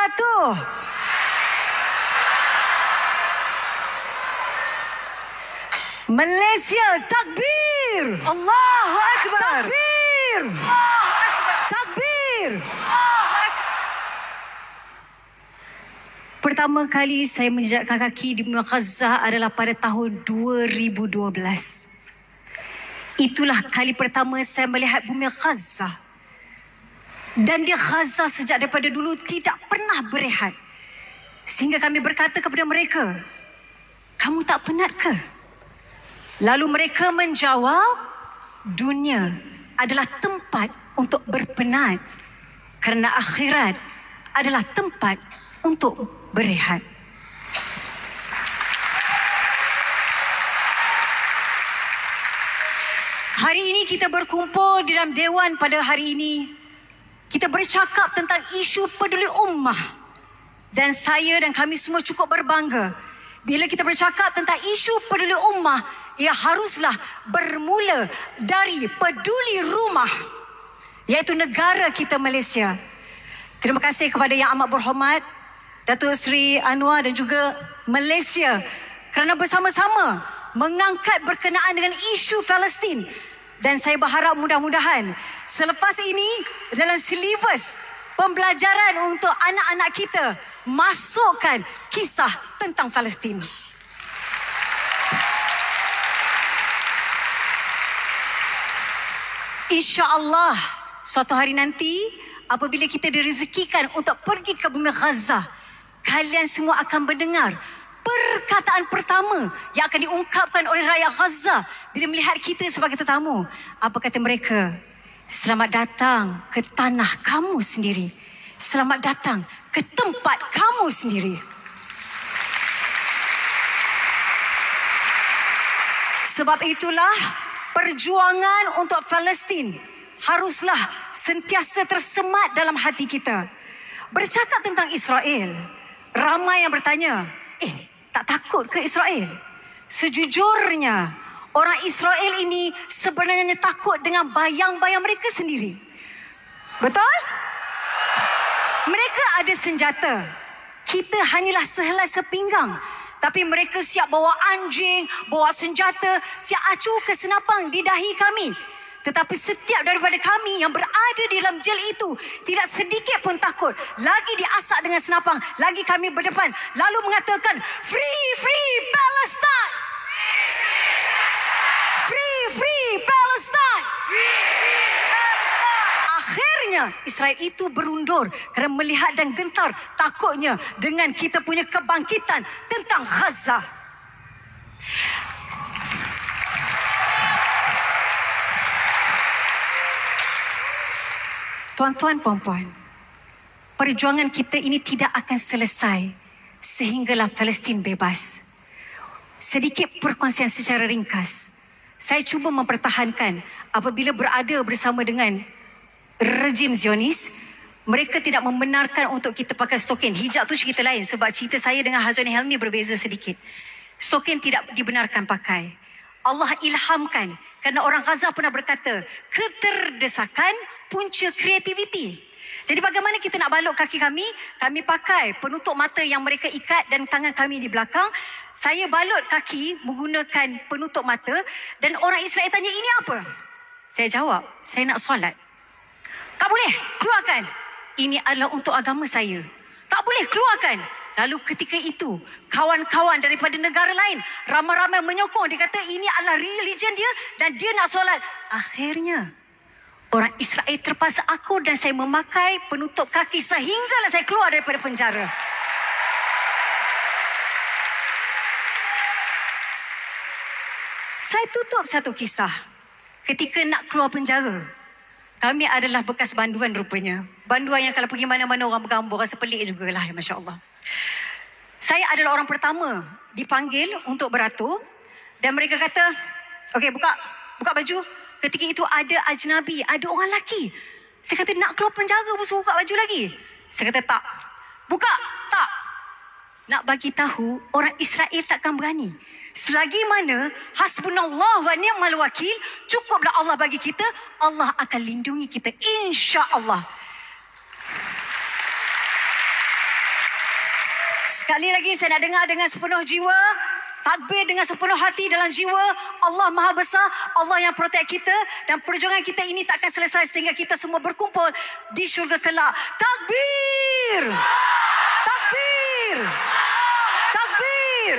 wabarakatuh. Malaysia, takbir. Allahu Akbar. Takbir. Allahu Akbar. Takbir. Allahu Akbar. Pertama kali saya menjejakkan kaki di Bumi Gaza adalah pada tahun 2012. Itulah kali pertama saya melihat Bumi Gaza. Dan dia Gaza sejak daripada dulu tidak pernah berehat. Sehingga kami berkata kepada mereka, kamu tak penat ke? Lalu mereka menjawab, dunia adalah tempat untuk berpenat. Kerana akhirat adalah tempat untuk berehat. Hari ini kita berkumpul di dalam dewan pada hari ini. Kita bercakap tentang isu peduli ummah. Dan saya dan kami semua cukup berbangga. Bila kita bercakap tentang isu peduli ummah, ia haruslah bermula dari peduli rumah, iaitu negara kita Malaysia. Terima kasih kepada Yang Amat Berhormat Datuk Seri Anwar dan juga Malaysia kerana bersama-sama mengangkat berkenaan dengan isu Palestin. Dan saya berharap mudah-mudahan selepas ini dalam silibus pembelajaran untuk anak-anak kita masukkan kisah tentang Palestin. InsyaAllah suatu hari nanti apabila kita direzekikan untuk pergi ke Bumi Gaza, kalian semua akan mendengar perkataan pertama yang akan diungkapkan oleh rakyat Gaza bila melihat kita sebagai tetamu. Apa kata mereka? Selamat datang ke tanah kamu sendiri. Selamat datang ke tempat kamu sendiri. Sebab itulah perjuangan untuk Palestin haruslah sentiasa tersemat dalam hati kita. Bercakap tentang Israel, ramai yang bertanya, tak takut ke Israel? Sejujurnya, orang Israel ini sebenarnya takut dengan bayang-bayang mereka sendiri. Betul? Mereka ada senjata. Kita hanyalah sehelai sepinggang. Tapi mereka siap bawa anjing, bawa senjata, siap acuh ke senapang di dahi kami. Tetapi setiap daripada kami yang berada di dalam jel itu tidak sedikit pun takut. Lagi diasak dengan senapang, lagi kami berdepan. Lalu mengatakan, Free, free Palestine! Free, free Palestine! Akhirnya Israel itu berundur kerana melihat dan gentar takutnya dengan kita punya kebangkitan tentang Gaza. Tuan-tuan, puan-puan, perjuangan kita ini tidak akan selesai sehinggalah Palestin bebas. Sedikit perkongsian secara ringkas. Saya cuba mempertahankan apabila berada bersama dengan rejim Zionis, mereka tidak membenarkan untuk kita pakai stokin. Hijab tu cerita lain sebab cerita saya dengan Hazani Helmi berbeza sedikit. Stokin tidak dibenarkan pakai. Allah ilhamkan kerana orang Gaza pernah berkata, keterdesakan punca kreativiti. Jadi bagaimana kita nak balok kaki kami? Kami pakai penutup mata yang mereka ikat dan tangan kami di belakang. Saya balut kaki menggunakan penutup mata dan orang Israel tanya, ini apa? Saya jawab, saya nak solat. Tak boleh, keluarkan. Ini adalah untuk agama saya. Tak boleh, keluarkan. Lalu ketika itu, kawan-kawan daripada negara lain ramai-ramai menyokong. Dia kata ini adalah religion dia dan dia nak solat. Akhirnya, orang Israel terpaksa akur dan saya memakai penutup kaki sehinggalah saya keluar daripada penjara. Saya tutup satu kisah. Ketika nak keluar penjara, kami adalah bekas banduan rupanya. Banduan yang kalau pergi mana-mana orang bergambur, rasa pelik jugalah, Masya Allah. Saya adalah orang pertama dipanggil untuk beratur. Dan mereka kata, okey, buka baju. Ketika itu ada ajnabi, ada orang lelaki. Saya kata, nak keluar penjara pun suruh buka baju lagi. Saya kata, tak. Buka, tak. Nak bagi tahu, orang Israel takkan berani. Selagi mana hasbunallah wa ni'mal wakil, cukuplah Allah bagi kita, Allah akan lindungi kita, insya-Allah. Sekali lagi saya nak dengar dengan sepenuh jiwa. Takbir dengan sepenuh hati dalam jiwa. Allah Maha Besar. Allah yang protect kita. Dan perjuangan kita ini tak akan selesai sehingga kita semua berkumpul di syurga kelak. Takbir! Takbir! Takbir!